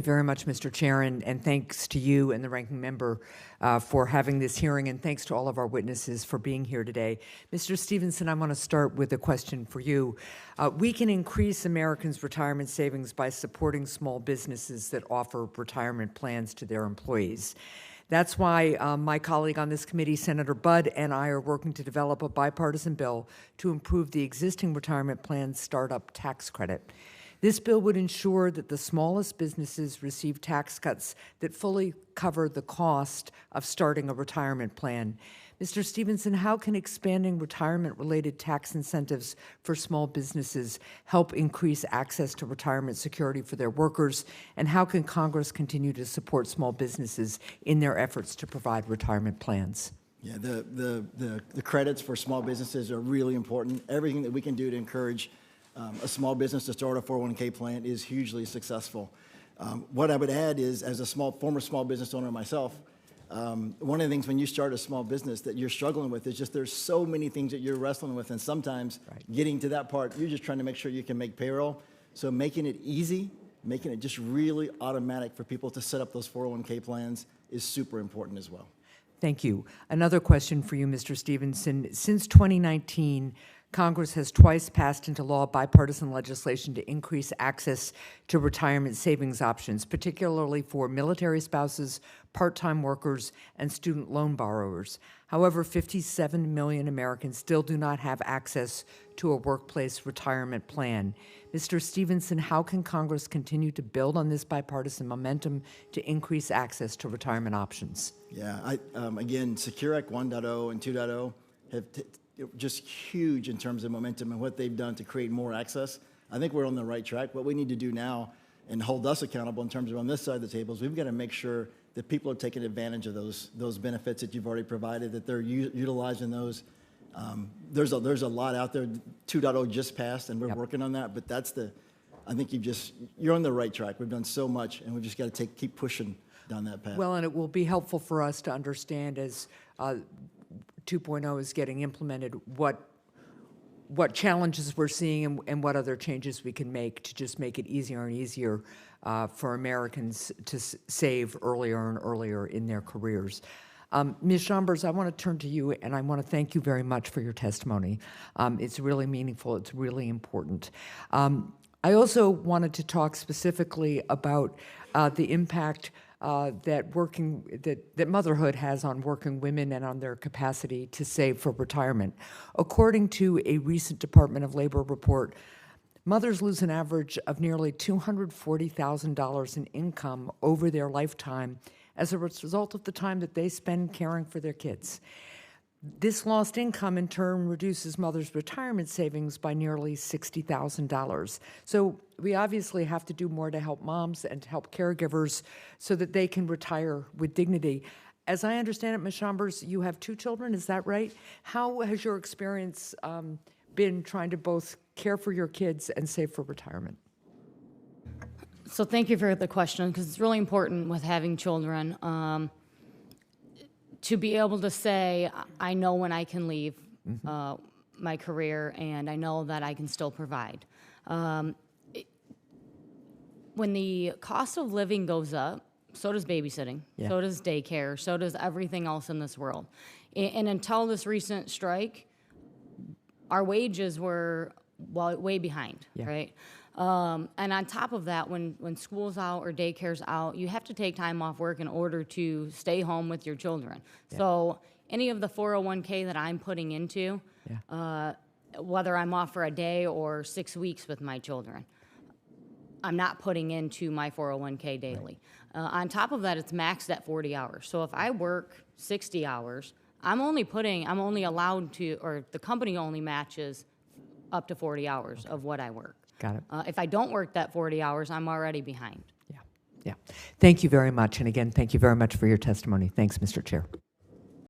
Very much, Mr. Chair, and thanks to you and the ranking member for having this hearing, and thanks to all of our witnesses for being here today. Mr. Stevenson, I want to start with a question for you. We can increase Americans' retirement savings by supporting small businesses that offer retirement plans to their employees. That's why my colleague on this committee, Senator Budd, and I are working to develop a bipartisan bill to improve the existing retirement plan startup tax credit. This bill would ensure that the smallest businesses receive tax cuts that fully cover the cost of starting a retirement plan. Mr. Stevenson, how can expanding retirement-related tax incentives for small businesses help increase access to retirement security for their workers? And how can Congress continue to support small businesses in their efforts to provide retirement plans? Yeah, the credits for small businesses are really important. Everything that we can do to encourage a small business to start a 401k plan is hugely successful. What I would add is, as a former small business owner myself, one of the things when you start a small business that you're struggling with is just there's so many things that you're wrestling with, and sometimes getting to that part, you're just trying to make sure you can make payroll. So making it easy, making it just really automatic for people to set up those 401k plans is super important as well. Thank you. Another question for you, Mr. Stevenson. Since 2019, Congress has twice passed into law bipartisan legislation to increase access to retirement savings options, particularly for military spouses, part-time workers, and student loan borrowers. However, 57 million Americans still do not have access to a workplace retirement plan. Mr. Stevenson, how can Congress continue to build on this bipartisan momentum to increase access to retirement options? Yeah, again, Secure Act 1.0 and 2.0 have just huge in terms of momentum and what they've done to create more access. I think we're on the right track. What we need to do now and hold us accountable in terms of on this side of the table is we've got to make sure that people are taking advantage of those benefits that you've already provided, that they're utilizing those. There's a lot out there. 2.0 just passed, and we're working on that. But I think you're on the right track. We've done so much, and we've just got to keep pushing down that path. Well, and it will be helpful for us to understand as 2.0 is getting implemented what challenges we're seeing and what other changes we can make to just make it easier and easier for Americans to save earlier and earlier in their careers. Ms. Chambers, I want to turn to you, and I want to thank you very much for your testimony. It's really meaningful. It's really important. I also wanted to talk specifically about the impact that motherhood has on working women and on their capacity to save for retirement. According to a recent Department of Labor report, mothers lose an average of nearly $240,000 in income over their lifetime as a result of the time that they spend caring for their kids. This lost income, in turn, reduces mothers' retirement savings by nearly $60,000. So we obviously have to do more to help moms and to help caregivers so that they can retire with dignity. As I understand it, Ms. Chambers, you have 2 children, is that right? How has your experience been trying to both care for your kids and save for retirement? So thank you for the question, because it's really important with having children. To be able to say, I know when I can leave my career, and I know that I can still provide. When the cost of living goes up, so does babysitting, so does daycare, so does everything else in this world. And until this recent strike, our wages were way behind, right? And on top of that, when school's out or daycare's out, you have to take time off work in order to stay home with your children. So any of the 401k that I'm putting into, whether I'm off for a day or 6 weeks with my children, I'm not putting into my 401k daily. On top of that, it's maxed at 40 hours. So if I work 60 hours, I'm only allowed to, or the company only matches up to 40 hours of what I work. Got it. If I don't work that 40 hours, I'm already behind. Yeah. Thank you very much. And again, thank you very much for your testimony. Thanks, Mr. Chair.